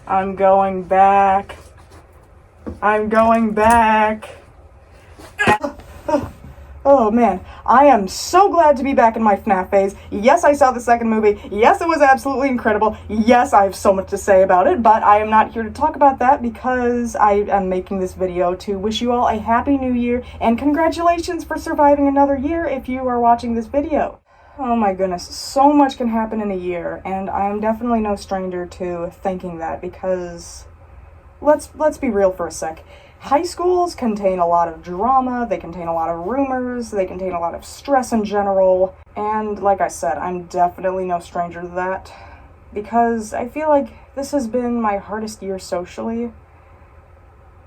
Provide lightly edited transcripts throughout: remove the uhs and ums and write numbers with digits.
I'm going back. I'm going back. Oh man, I am so glad to be back in my FNAF phase. Yes, I saw the second movie. Yes, it was absolutely incredible. Yes, I have so much to say about it, but I am not here to talk about that because I am making this video to wish you all a happy new year and congratulations for surviving another year if you are watching this video. Oh my goodness, so much can happen in a year, and I am definitely no stranger to thinking that because let's be real for a sec. High schools contain a lot of drama, they contain a lot of rumors, they contain a lot of stress in general, and like I said, I'm definitely no stranger to that, because I feel like this has been my hardest year socially,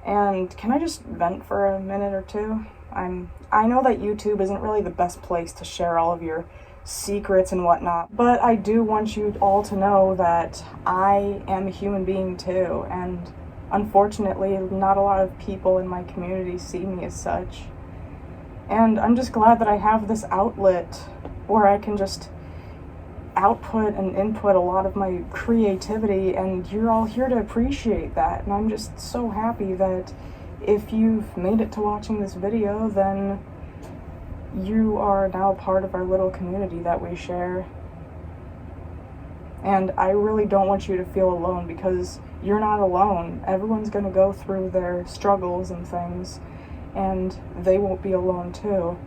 and can I just vent for a minute or two? I know that YouTube isn't really the best place to share all of your secrets and whatnot, but I do want you all to know that I am a human being too, and unfortunately, not a lot of people in my community see me as such. And I'm just glad that I have this outlet where I can just output and input a lot of my creativity, and you're all here to appreciate that. And I'm just so happy that if you've made it to watching this video, then you are now part of our little community that we share. And I really don't want you to feel alone because you're not alone. Everyone's going to go through their struggles and things, and they won't be alone too.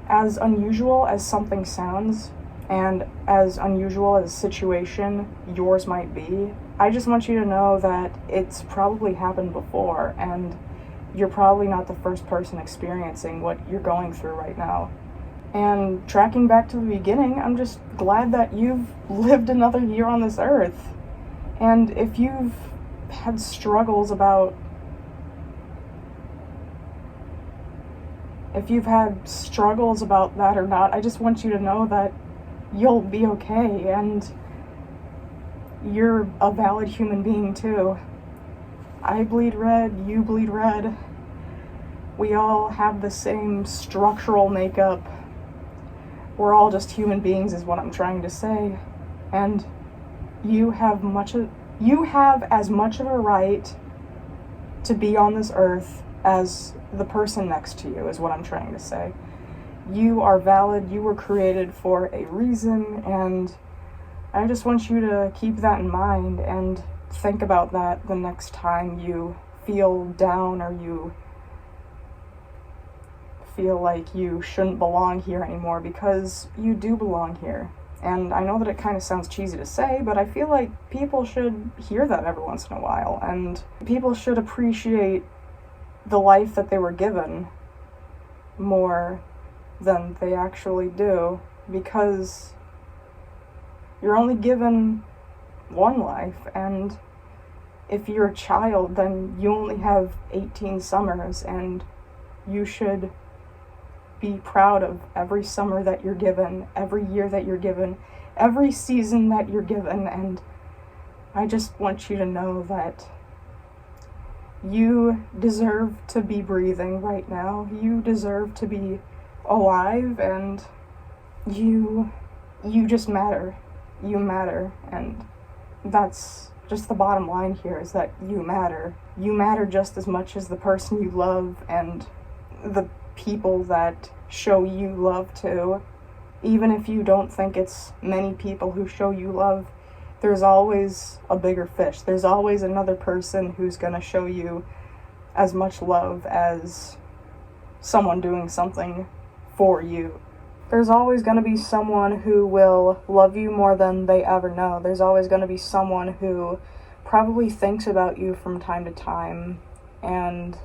As unusual as something sounds, and as unusual as a situation yours might be, I just want you to know that it's probably happened before, and you're probably not the first person experiencing what you're going through right now. And tracking back to the beginning, I'm just glad that you've lived another year on this earth. And if you've had struggles about... if you've had struggles about that or not, I just want you to know that you'll be okay, and you're a valid human being too. I bleed red, you bleed red. We all have the same structural makeup. We're all just human beings is what I'm trying to say. And you have as much of a right to be on this earth as the person next to you is what I'm trying to say. You are valid, you were created for a reason, and I just want you to keep that in mind and think about that the next time you feel down or you feel like you shouldn't belong here anymore, because you do belong here. And I know that it kind of sounds cheesy to say, but I feel like people should hear that every once in a while, and people should appreciate the life that they were given more than they actually do, because you're only given one life, and if you're a child, then you only have 18 summers, and you should be proud of every summer that you're given, every year that you're given, every season that you're given, and I just want you to know that you deserve to be breathing right now. You deserve to be alive, and you just matter. You matter, and that's just the bottom line here, is that you matter. You matter just as much as the person you love and the people that show you love too. Even if you don't think it's many people who show you love, there's always a bigger fish. There's always another person who's gonna show you as much love as someone doing something for you. There's always gonna be someone who will love you more than they ever know. There's always gonna be someone who probably thinks about you from time to time, and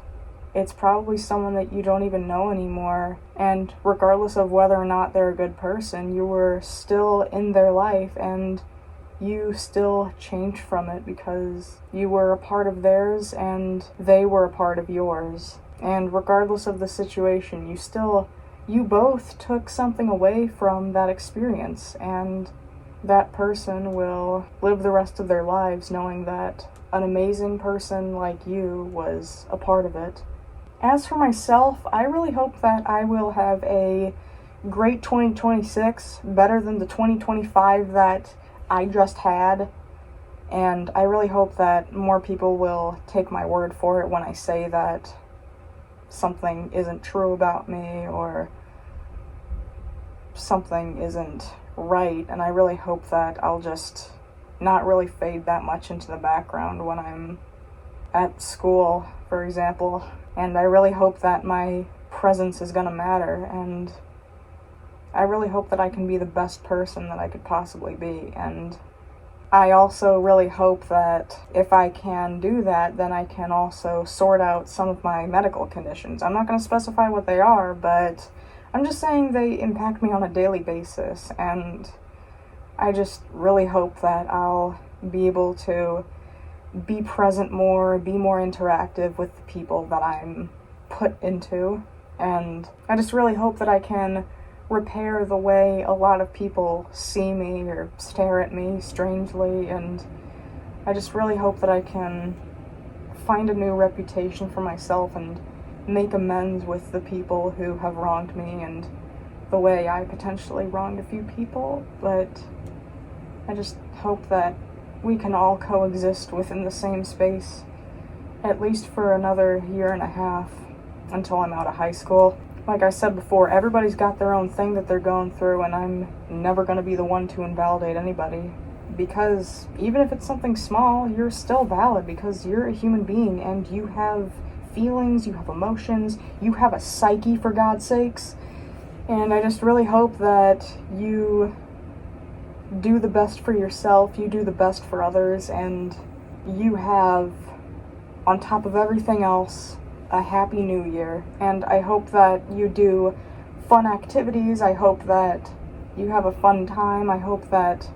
it's probably someone that you don't even know anymore, and regardless of whether or not they're a good person, you were still in their life, and you still changed from it because you were a part of theirs and they were a part of yours. And regardless of the situation, you both took something away from that experience, and that person will live the rest of their lives knowing that an amazing person like you was a part of it. As for myself, I really hope that I will have a great 2026, better than the 2025 that I just had, And I really hope that more people will take my word for it when I say that something isn't true about me or something isn't right. And I really hope that I'll just not really fade that much into the background when I'm at school, for example. And I really hope that my presence is gonna matter, and I really hope that I can be the best person that I could possibly be. And I also really hope that if I can do that, then I can also sort out some of my medical conditions. I'm not going to specify what they are, but I'm just saying they impact me on a daily basis, and I just really hope that I'll be able to be present more, be more interactive with the people that I'm put into, and I just really hope that I can repair the way a lot of people see me or stare at me strangely, and I just really hope that I can find a new reputation for myself and make amends with the people who have wronged me and the way I potentially wronged a few people. But I just hope that we can all coexist within the same space, at least for another year and a half until I'm out of high school. Like I said before, everybody's got their own thing that they're going through, and I'm never going to be the one to invalidate anybody. Because even if it's something small, you're still valid because you're a human being and you have feelings, you have emotions, you have a psyche, for God's sakes. And I just really hope that you do the best for yourself, you do the best for others, and you have, on top of everything else, a happy new year. And I hope that you do fun activities. I hope that you have a fun time. I hope that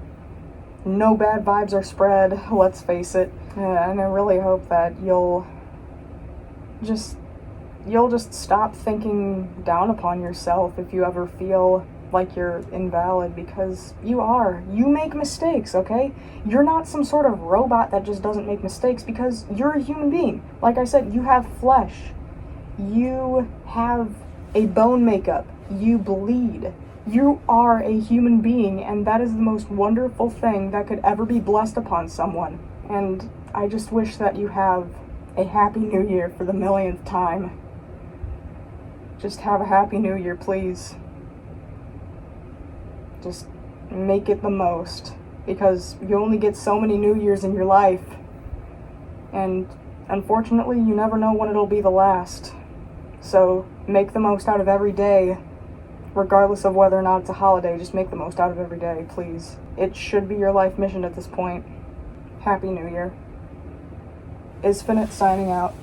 no bad vibes are spread, let's face it. And I really hope that you'll just stop thinking down upon yourself if you ever feel like you're invalid, because you are. You make mistakes, okay? You're not some sort of robot that just doesn't make mistakes, because you're a human being. Like I said, you have flesh. You have a bone makeup. You bleed. You are a human being, and that is the most wonderful thing that could ever be blessed upon someone. And I just wish that you have a happy new year for the millionth time. Just have a happy new year, please. Just make it the most, because you only get so many New Years in your life, and unfortunately you never know when it'll be the last. So make the most out of every day, regardless of whether or not it's a holiday. Just make the most out of every day, please. It should be your life mission at this point. Happy New Year. Isfinite signing out.